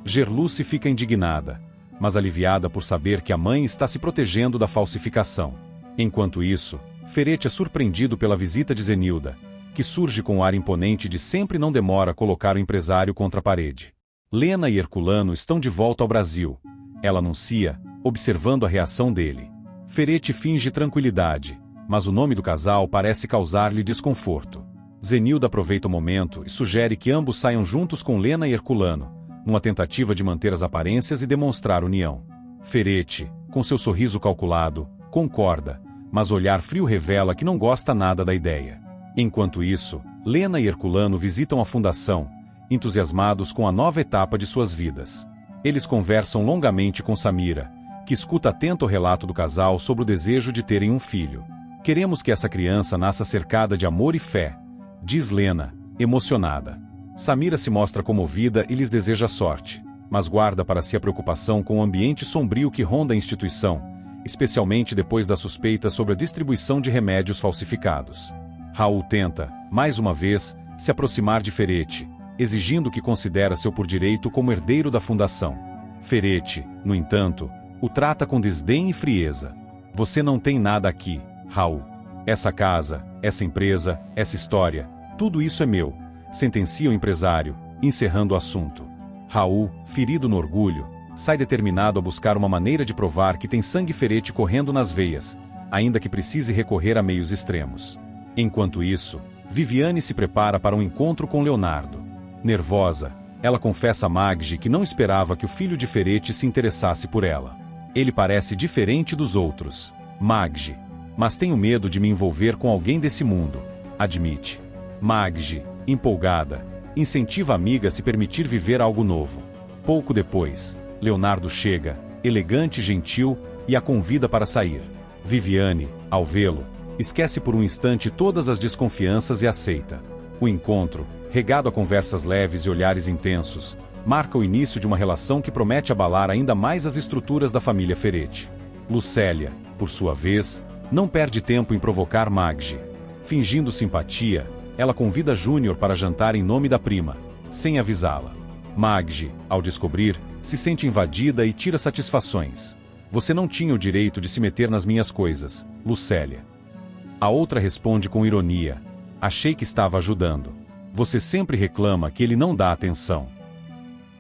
Gerluce fica indignada, mas aliviada por saber que a mãe está se protegendo da falsificação. Enquanto isso, Ferete é surpreendido pela visita de Zenilda, que surge com o ar imponente de sempre não demora a colocar o empresário contra a parede. Lena e Herculano estão de volta ao Brasil. Ela anuncia, observando a reação dele. Ferete finge tranquilidade, mas o nome do casal parece causar-lhe desconforto. Zenilda aproveita o momento e sugere que ambos saiam juntos com Lena e Herculano, numa tentativa de manter as aparências e demonstrar união. Ferete, com seu sorriso calculado, concorda, mas olhar frio revela que não gosta nada da ideia. Enquanto isso, Lena e Herculano visitam a fundação, entusiasmados com a nova etapa de suas vidas. Eles conversam longamente com Samira, que escuta atento o relato do casal sobre o desejo de terem um filho. Queremos que essa criança nasça cercada de amor e fé, diz Lena, emocionada. Samira se mostra comovida e lhes deseja sorte, mas guarda para si a preocupação com o ambiente sombrio que ronda a instituição, especialmente depois da suspeita sobre a distribuição de remédios falsificados. Raul tenta, mais uma vez, se aproximar de Ferete, exigindo o que considera seu por direito como herdeiro da fundação. Ferete, no entanto, o trata com desdém e frieza. Você não tem nada aqui, Raul. Essa casa, essa empresa, essa história, tudo isso é meu, sentencia o empresário, encerrando o assunto. Raul, ferido no orgulho, sai determinado a buscar uma maneira de provar que tem sangue Ferete correndo nas veias, ainda que precise recorrer a meios extremos. Enquanto isso, Viviane se prepara para um encontro com Leonardo. Nervosa, ela confessa a Maggi que não esperava que o filho de Ferete se interessasse por ela. Ele parece diferente dos outros, Maggi, mas tenho medo de me envolver com alguém desse mundo, admite. Maggi, empolgada, incentiva a amiga a se permitir viver algo novo. Pouco depois, Leonardo chega, elegante e gentil, e a convida para sair. Viviane, ao vê-lo, esquece por um instante todas as desconfianças e aceita. O encontro, regado a conversas leves e olhares intensos, marca o início de uma relação que promete abalar ainda mais as estruturas da família Ferete. Lucélia, por sua vez, não perde tempo em provocar Maggi. Fingindo simpatia, ela convida Júnior para jantar em nome da prima, sem avisá-la. Maggi, ao descobrir, se sente invadida e tira satisfações. Você não tinha o direito de se meter nas minhas coisas, Lucélia. A outra responde com ironia. Achei que estava ajudando. Você sempre reclama que ele não dá atenção.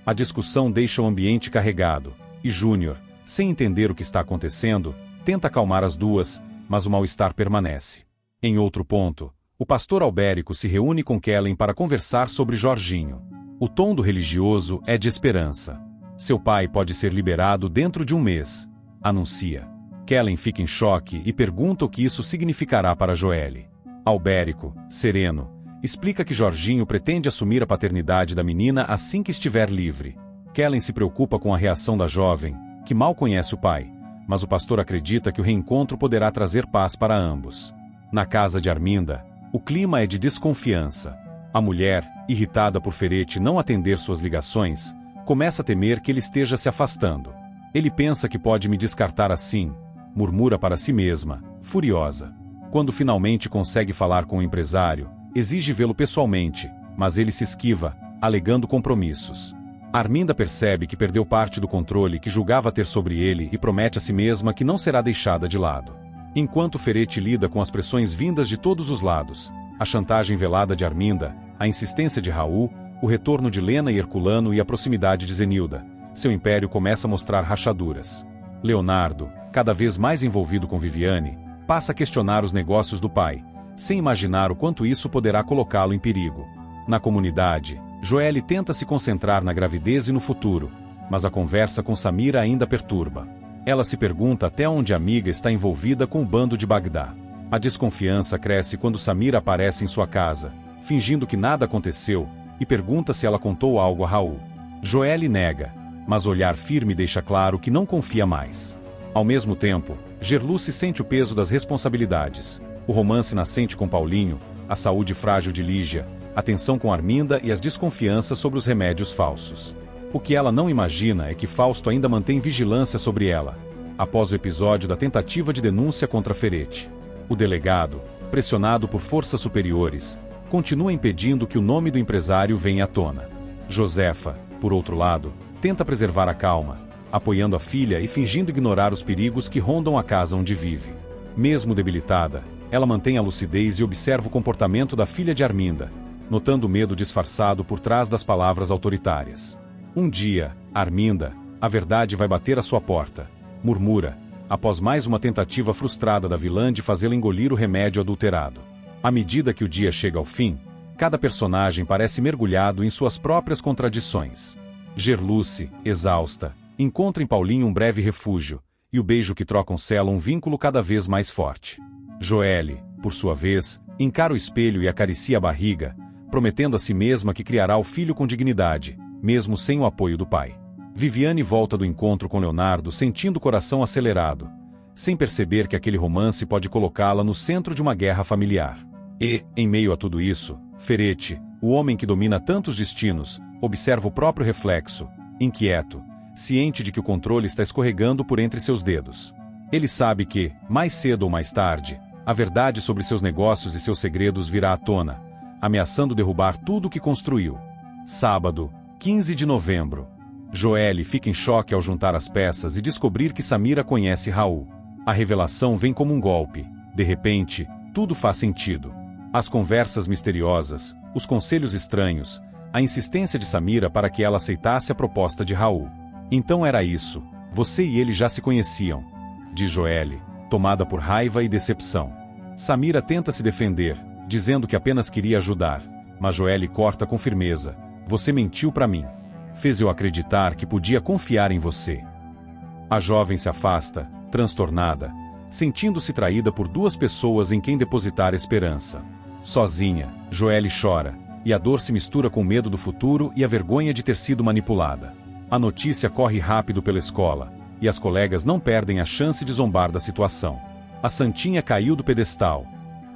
A discussão deixa o ambiente carregado, e Júnior, sem entender o que está acontecendo, tenta acalmar as duas, mas o mal-estar permanece. Em outro ponto, o pastor Albérico se reúne com Kellen para conversar sobre Jorginho. O tom do religioso é de esperança. Seu pai pode ser liberado dentro de um mês, anuncia. Kellen fica em choque e pergunta o que isso significará para Joelle. Albérico, sereno, explica que Jorginho pretende assumir a paternidade da menina assim que estiver livre. Kellen se preocupa com a reação da jovem, que mal conhece o pai, mas o pastor acredita que o reencontro poderá trazer paz para ambos. Na casa de Arminda, o clima é de desconfiança. A mulher, irritada por Ferete não atender suas ligações, começa a temer que ele esteja se afastando. Ele pensa que pode me descartar assim, murmura para si mesma, furiosa. Quando finalmente consegue falar com o empresário, exige vê-lo pessoalmente, mas ele se esquiva, alegando compromissos. Arminda percebe que perdeu parte do controle que julgava ter sobre ele e promete a si mesma que não será deixada de lado. Enquanto Ferete lida com as pressões vindas de todos os lados, a chantagem velada de Arminda, a insistência de Raul, o retorno de Lena e Herculano e a proximidade de Zenilda, seu império começa a mostrar rachaduras. Leonardo, cada vez mais envolvido com Viviane, passa a questionar os negócios do pai, sem imaginar o quanto isso poderá colocá-lo em perigo. Na comunidade, Joelle tenta se concentrar na gravidez e no futuro, mas a conversa com Samira ainda perturba. Ela se pergunta até onde a amiga está envolvida com o bando de Bagdá. A desconfiança cresce quando Samira aparece em sua casa, fingindo que nada aconteceu, e pergunta se ela contou algo a Raul. Joelle nega, mas olhar firme deixa claro que não confia mais. Ao mesmo tempo, Gerluce sente o peso das responsabilidades. O romance nascente com Paulinho, a saúde frágil de Lígia, a tensão com Arminda e as desconfianças sobre os remédios falsos. O que ela não imagina é que Fausto ainda mantém vigilância sobre ela, após o episódio da tentativa de denúncia contra Ferete. O delegado, pressionado por forças superiores, continua impedindo que o nome do empresário venha à tona. Josefa, por outro lado, tenta preservar a calma, apoiando a filha e fingindo ignorar os perigos que rondam a casa onde vive. Mesmo debilitada, ela mantém a lucidez e observa o comportamento da filha de Arminda, notando o medo disfarçado por trás das palavras autoritárias. Um dia, Arminda, a verdade vai bater à sua porta, murmura, após mais uma tentativa frustrada da vilã de fazê-la engolir o remédio adulterado. À medida que o dia chega ao fim, cada personagem parece mergulhado em suas próprias contradições. Gerluce, exausta, encontra em Paulinho um breve refúgio, e o beijo que trocam sela um vínculo cada vez mais forte. Joelle, por sua vez, encara o espelho e acaricia a barriga, prometendo a si mesma que criará o filho com dignidade, mesmo sem o apoio do pai. Viviane volta do encontro com Leonardo sentindo o coração acelerado, sem perceber que aquele romance pode colocá-la no centro de uma guerra familiar. E, em meio a tudo isso, Ferretti, o homem que domina tantos destinos, observa o próprio reflexo, inquieto, ciente de que o controle está escorregando por entre seus dedos. Ele sabe que, mais cedo ou mais tarde, a verdade sobre seus negócios e seus segredos virá à tona, ameaçando derrubar tudo o que construiu. Sábado, 15 de novembro. Joelle fica em choque ao juntar as peças e descobrir que Samira conhece Raul. A revelação vem como um golpe. De repente, tudo faz sentido. As conversas misteriosas, os conselhos estranhos, a insistência de Samira para que ela aceitasse a proposta de Raul. Então era isso, você e ele já se conheciam, diz Joelle, tomada por raiva e decepção. Samira tenta se defender, dizendo que apenas queria ajudar, mas Joelle corta com firmeza. Você mentiu para mim. Fez eu acreditar que podia confiar em você. A jovem se afasta, transtornada, sentindo-se traída por duas pessoas em quem depositar esperança. Sozinha, Joelle chora, e a dor se mistura com o medo do futuro e a vergonha de ter sido manipulada. A notícia corre rápido pela escola, e as colegas não perdem a chance de zombar da situação. A santinha caiu do pedestal.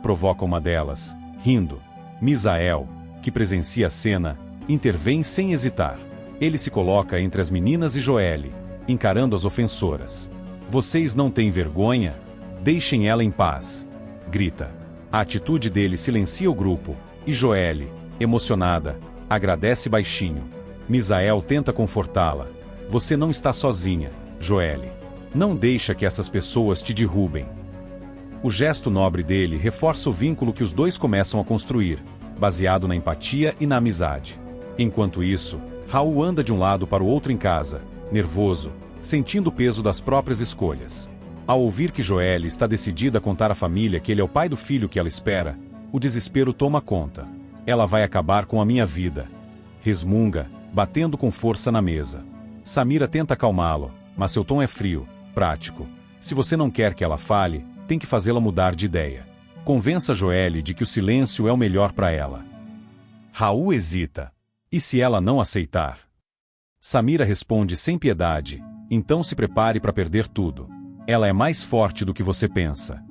Provoca uma delas, rindo. Misael, que presencia a cena, intervém sem hesitar. Ele se coloca entre as meninas e Joelle, encarando as ofensoras. Vocês não têm vergonha? Deixem ela em paz, grita. A atitude dele silencia o grupo, e Joelle, emocionada, agradece baixinho. Misael tenta confortá-la. Você não está sozinha, Joelle. Não deixa que essas pessoas te derrubem. O gesto nobre dele reforça o vínculo que os dois começam a construir, baseado na empatia e na amizade. Enquanto isso, Raul anda de um lado para o outro em casa, nervoso, sentindo o peso das próprias escolhas. Ao ouvir que Joelle está decidida a contar à família que ele é o pai do filho que ela espera, o desespero toma conta. Ela vai acabar com a minha vida. Resmunga, batendo com força na mesa. Samira tenta acalmá-lo, mas seu tom é frio, prático. Se você não quer que ela fale, tem que fazê-la mudar de ideia. Convença Joelle de que o silêncio é o melhor para ela. Raul hesita. E se ela não aceitar? Samira responde sem piedade, então se prepare para perder tudo. Ela é mais forte do que você pensa.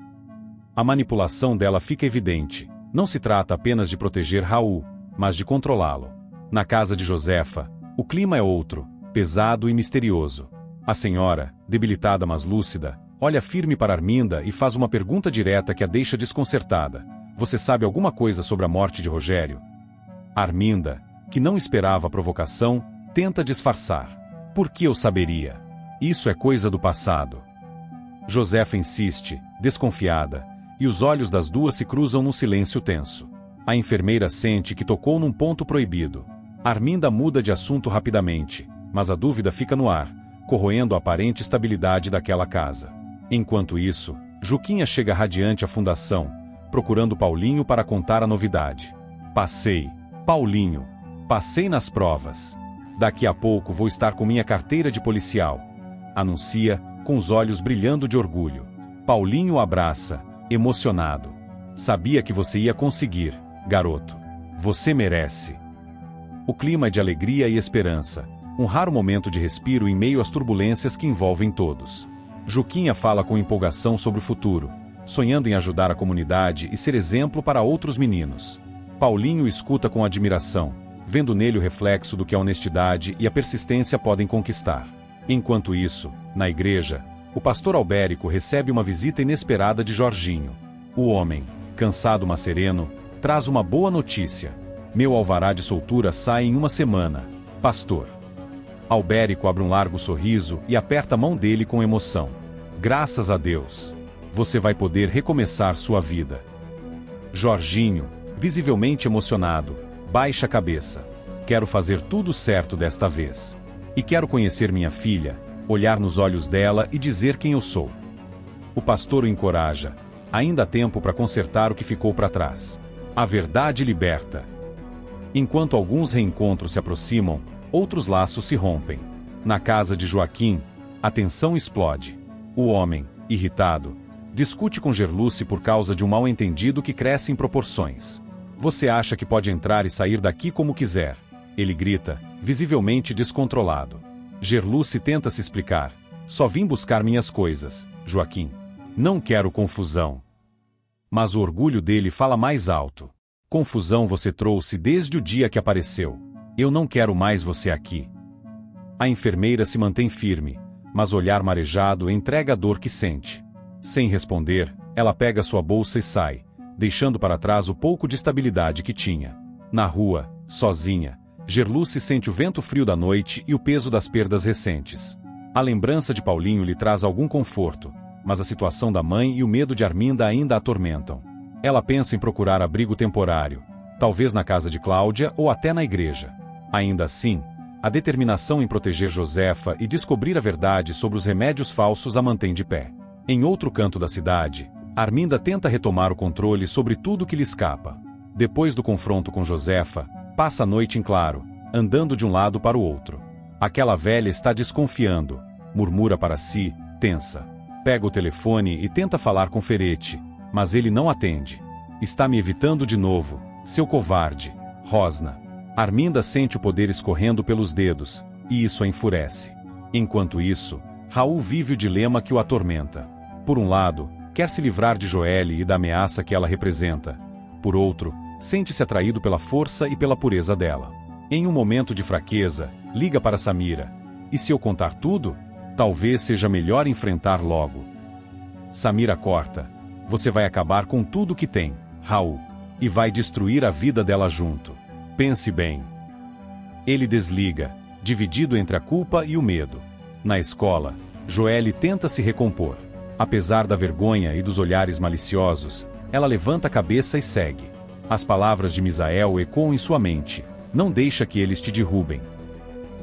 A manipulação dela fica evidente. Não se trata apenas de proteger Raul, mas de controlá-lo. Na casa de Josefa, o clima é outro, pesado e misterioso. A senhora, debilitada mas lúcida, olha firme para Arminda e faz uma pergunta direta que a deixa desconcertada. Você sabe alguma coisa sobre a morte de Rogério? Arminda, que não esperava a provocação, tenta disfarçar. Por que eu saberia? Isso é coisa do passado. Josefa insiste, desconfiada, e os olhos das duas se cruzam num silêncio tenso. A enfermeira sente que tocou num ponto proibido. Arminda muda de assunto rapidamente, mas a dúvida fica no ar, corroendo a aparente estabilidade daquela casa. Enquanto isso, Juquinha chega radiante à fundação, procurando Paulinho para contar a novidade. Passei, Paulinho. Passei nas provas. Daqui a pouco vou estar com minha carteira de policial, anuncia, com os olhos brilhando de orgulho. Paulinho o abraça, emocionado. Sabia que você ia conseguir, garoto. Você merece. O clima é de alegria e esperança, um raro momento de respiro em meio às turbulências que envolvem todos. Juquinha fala com empolgação sobre o futuro, sonhando em ajudar a comunidade e ser exemplo para outros meninos. Paulinho escuta com admiração, vendo nele o reflexo do que a honestidade e a persistência podem conquistar. Enquanto isso, na igreja, o pastor Albérico recebe uma visita inesperada de Jorginho. O homem, cansado mas sereno, traz uma boa notícia. Meu alvará de soltura sai em uma semana, pastor. Albérico abre um largo sorriso e aperta a mão dele com emoção. Graças a Deus. Você vai poder recomeçar sua vida. Jorginho, visivelmente emocionado, baixa a cabeça. Quero fazer tudo certo desta vez. E quero conhecer minha filha, olhar nos olhos dela e dizer quem eu sou. O pastor o encoraja. Ainda há tempo para consertar o que ficou para trás. A verdade liberta. Enquanto alguns reencontros se aproximam, outros laços se rompem. Na casa de Joaquim, a tensão explode. O homem, irritado, discute com Gerluce por causa de um mal-entendido que cresce em proporções. Você acha que pode entrar e sair daqui como quiser. Ele grita, visivelmente descontrolado. Gerluce tenta se explicar. Só vim buscar minhas coisas, Joaquim. Não quero confusão. Mas o orgulho dele fala mais alto. Confusão você trouxe desde o dia que apareceu. Eu não quero mais você aqui. A enfermeira se mantém firme, mas olhar marejado entrega a dor que sente. Sem responder, ela pega sua bolsa e sai, deixando para trás o pouco de estabilidade que tinha. Na rua, sozinha, Gerluce sente o vento frio da noite e o peso das perdas recentes. A lembrança de Paulinho lhe traz algum conforto, mas a situação da mãe e o medo de Arminda ainda a atormentam. Ela pensa em procurar abrigo temporário, talvez na casa de Cláudia ou até na igreja. Ainda assim, a determinação em proteger Josefa e descobrir a verdade sobre os remédios falsos a mantém de pé. Em outro canto da cidade, Arminda tenta retomar o controle sobre tudo que lhe escapa. Depois do confronto com Josefa, passa a noite em claro, andando de um lado para o outro. Aquela velha está desconfiando, murmura para si, tensa. Pega o telefone e tenta falar com Ferete, mas ele não atende. Está me evitando de novo, seu covarde, Rosna. Arminda sente o poder escorrendo pelos dedos, e isso a enfurece. Enquanto isso, Raul vive o dilema que o atormenta. Por um lado, quer se livrar de Joelle e da ameaça que ela representa. Por outro, sente-se atraído pela força e pela pureza dela. Em um momento de fraqueza, liga para Samira. E se eu contar tudo? Talvez seja melhor enfrentar logo. Samira corta. Você vai acabar com tudo que tem, Raul. E vai destruir a vida dela junto. Pense bem. Ele desliga, dividido entre a culpa e o medo. Na escola, Joelle tenta se recompor. Apesar da vergonha e dos olhares maliciosos, ela levanta a cabeça e segue. As palavras de Misael ecoam em sua mente. Não deixa que eles te derrubem.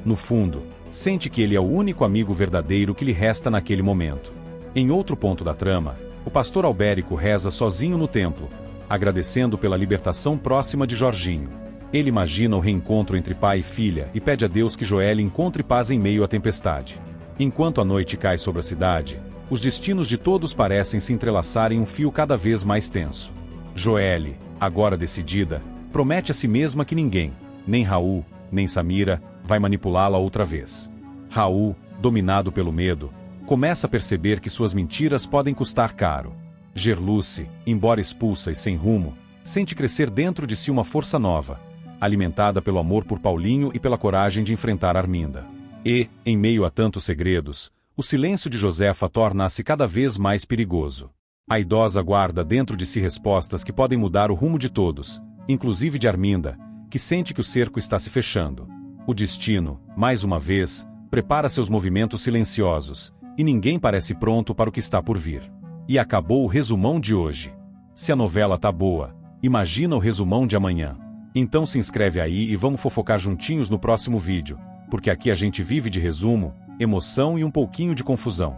No fundo, sente que ele é o único amigo verdadeiro que lhe resta naquele momento. Em outro ponto da trama, o pastor Albérico reza sozinho no templo, agradecendo pela libertação próxima de Jorginho. Ele imagina o reencontro entre pai e filha e pede a Deus que Joelle encontre paz em meio à tempestade. Enquanto a noite cai sobre a cidade, os destinos de todos parecem se entrelaçar em um fio cada vez mais tenso. Joelle, agora decidida, promete a si mesma que ninguém, nem Raul, nem Samira, vai manipulá-la outra vez. Raul, dominado pelo medo, começa a perceber que suas mentiras podem custar caro. Gerluce, embora expulsa e sem rumo, sente crescer dentro de si uma força nova, alimentada pelo amor por Paulinho e pela coragem de enfrentar Arminda. E, em meio a tantos segredos, o silêncio de Josefa torna-se cada vez mais perigoso. A idosa guarda dentro de si respostas que podem mudar o rumo de todos, inclusive de Arminda, que sente que o cerco está se fechando. O destino, mais uma vez, prepara seus movimentos silenciosos, e ninguém parece pronto para o que está por vir. E acabou o resumão de hoje. Se a novela tá boa, imagina o resumão de amanhã. Então se inscreve aí e vamos fofocar juntinhos no próximo vídeo, porque aqui a gente vive de resumo, emoção e um pouquinho de confusão.